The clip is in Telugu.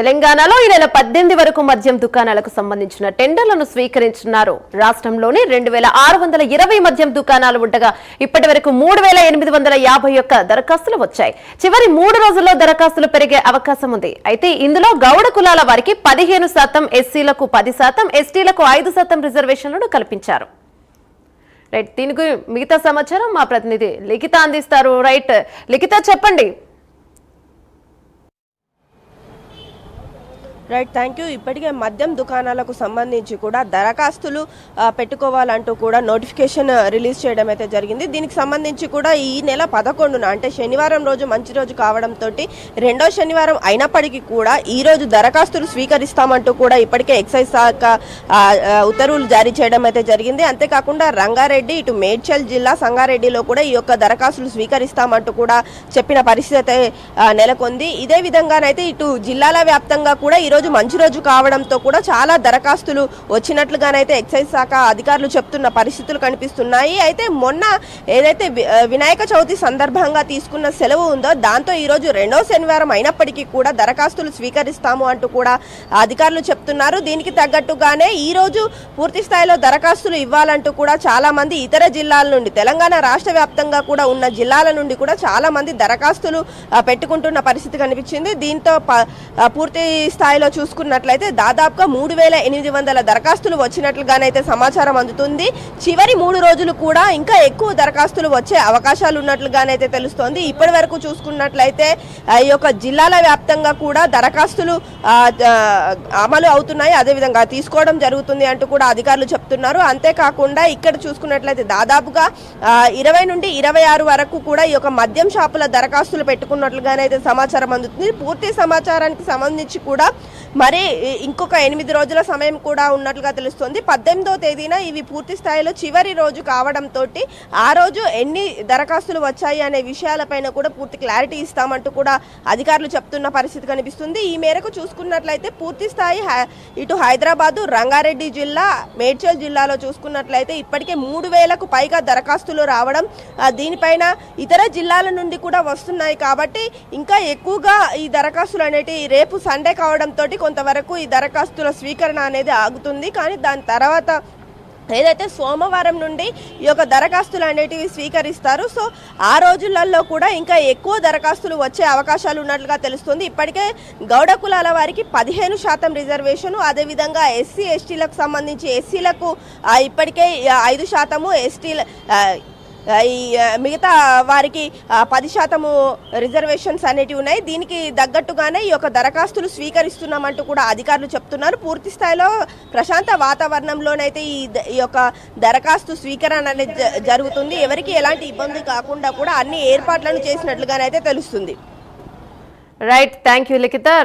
తెలంగాణలో ఈ నెల 18 వరకు మద్యం దుకాణాలకు సంబంధించిన టెండర్లను స్వీకరించనున్నారు. రాష్ట్రంలోని 2620 మద్యం దుకాణాలు ఉండగా ఇప్పటి వరకు 3851 దరఖాస్తులు వచ్చాయి. చివరి 3 రోజుల్లో దరఖాస్తులు పెరిగే అవకాశం ఉంది. అయితే ఇందులో గౌడ కులాల వారికి 15%, ఎస్సీలకు 10%, ఎస్టీలకు 5% రిజర్వేషన్లను కల్పించారు. రైట్, దీనికి మిగతా సమాచారం మా ప్రతినిధి లిఖిత అందిస్తారు. రైట్ లిఖిత, చెప్పండి. Right, thank you. ఇప్పటికే మద్యం దుకాణాలకు సంబంధించి కూడా దరఖాస్తులు పెట్టుకోవాలంటూ కూడా నోటిఫికేషన్ రిలీజ్ చేయడం అయితే జరిగింది. దీనికి సంబంధించి కూడా ఈ నెల 11న అంటే శనివారం రోజు మంచి రోజు కావడంతో రెండో శనివారం అయినప్పటికీ కూడా ఈ రోజు దరఖాస్తులు స్వీకరిస్తామంటూ కూడా ఇప్పటికే ఎక్సైజ్ శాఖ ఉత్తర్వులు జారీ చేయడం అయితే జరిగింది. అంతేకాకుండా రంగారెడ్డి, ఇటు మేడ్చల్ జిల్లా సంగారెడ్డిలో కూడా ఈ యొక్క దరఖాస్తులు స్వీకరిస్తామంటూ కూడా చెప్పిన పరిస్థితి అయితే నెలకొంది. ఇదే విధంగానైతే ఇటు జిల్లాల వ్యాప్తంగా కూడా ఈరోజు మంచి రోజు కావడంతో కూడా చాలా దరఖాస్తులు వచ్చినట్లుగానైతే ఎక్సైజ్ శాఖ అధికారులు చెప్తున్న పరిస్థితులు కనిపిస్తున్నాయి. అయితే మొన్న ఏదైతే వినాయక చవితి సందర్భంగా తీసుకున్న సెలవు ఉందో దాంతో ఈరోజు రెండో శనివారం అయినప్పటికీ కూడా దరఖాస్తులు స్వీకరిస్తాము అంటూ కూడా అధికారులు చెప్తున్నారు. దీనికి తగ్గట్టుగానే ఈ రోజు పూర్తి స్థాయిలో దరఖాస్తులు ఇవ్వాలంటూ కూడా చాలా మంది ఇతర జిల్లాల నుండి, తెలంగాణ రాష్ట్ర వ్యాప్తంగా కూడా ఉన్న జిల్లాల నుండి కూడా చాలా మంది దరఖాస్తులు పెట్టుకుంటున్న పరిస్థితి కనిపించింది. దీంతో పూర్తి స్థాయిలో చూసుకున్నట్లయితే దాదాపుగా 3800 దరఖాస్తులు వచ్చినట్లుగానైతే సమాచారం అందుతుంది. చివరి 3 రోజులు కూడా ఇంకా ఎక్కువ దరఖాస్తులు వచ్చే అవకాశాలు ఉన్నట్లుగానైతే తెలుస్తోంది. ఇప్పటి వరకు చూసుకున్నట్లయితే ఈ యొక్క జిల్లాల వ్యాప్తంగా కూడా దరఖాస్తులు అమలు అవుతున్నాయి, అదేవిధంగా తీసుకోవడం జరుగుతుంది అంటూ కూడా అధికారులు చెప్తున్నారు. అంతేకాకుండా ఇక్కడ చూసుకున్నట్లయితే దాదాపుగా 20 నుండి 26 వరకు కూడా ఈ యొక్క మద్యం షాపుల దరఖాస్తులు పెట్టుకున్నట్లుగానైతే సమాచారం అందుతుంది. పూర్తి సమాచారానికి సంబంధించి కూడా మరి ఇంకొక 8 రోజుల సమయం కూడా ఉన్నట్లుగా తెలుస్తుంది. 18వ తేదీన ఇవి పూర్తి స్థాయిలో చివరి రోజు కావడంతో ఆ రోజు ఎన్ని దరఖాస్తులు వచ్చాయి అనే విషయాలపైన కూడా పూర్తి క్లారిటీ ఇస్తామంటూ కూడా అధికారులు చెప్తున్న పరిస్థితి కనిపిస్తుంది. ఈ మేరకు చూసుకున్నట్లయితే పూర్తి స్థాయి ఇటు హైదరాబాదు, రంగారెడ్డి జిల్లా, మేడ్చల్ జిల్లాలో చూసుకున్నట్లయితే ఇప్పటికే 3000కు పైగా దరఖాస్తులు రావడం, దీనిపైన ఇతర జిల్లాల నుండి కూడా వస్తున్నాయి. కాబట్టి ఇంకా ఎక్కువగా ఈ దరఖాస్తులు అనేటివి రేపు సండే కావడంతో కొంతవరకు ఈ దరఖాస్తుల స్వీకరణ అనేది ఆగుతుంది. కానీ దాని తర్వాత ఏదైతే సోమవారం నుండి ఈ యొక్క దరఖాస్తులు అనేటివి స్వీకరిస్తారు. సో ఆ రోజులలో కూడా ఇంకా ఎక్కువ దరఖాస్తులు వచ్చే అవకాశాలు ఉన్నట్లుగా తెలుస్తుంది. ఇప్పటికే గౌడ కులాల వారికి 15% రిజర్వేషన్, అదేవిధంగా ఎస్సీ ఎస్టీలకు సంబంధించి ఎస్సీలకు ఇప్పటికే 5%, ఎస్టీల ఈ మిగతా వారికి 10% రిజర్వేషన్స్ అనేటివి ఉన్నాయి. దీనికి తగ్గట్టుగానే ఈ యొక్క దరఖాస్తులు స్వీకరిస్తున్నామంటూ కూడా అధికారులు చెప్తున్నారు. పూర్తి స్థాయిలో ప్రశాంత వాతావరణంలోనైతే ఈ యొక్క దరఖాస్తు స్వీకరణ అనేది జరుగుతుంది. ఎవరికి ఎలాంటి ఇబ్బంది కాకుండా కూడా అన్ని ఏర్పాట్లను చేసినట్లుగానైతే తెలుస్తుంది. Right, thank you Likhita.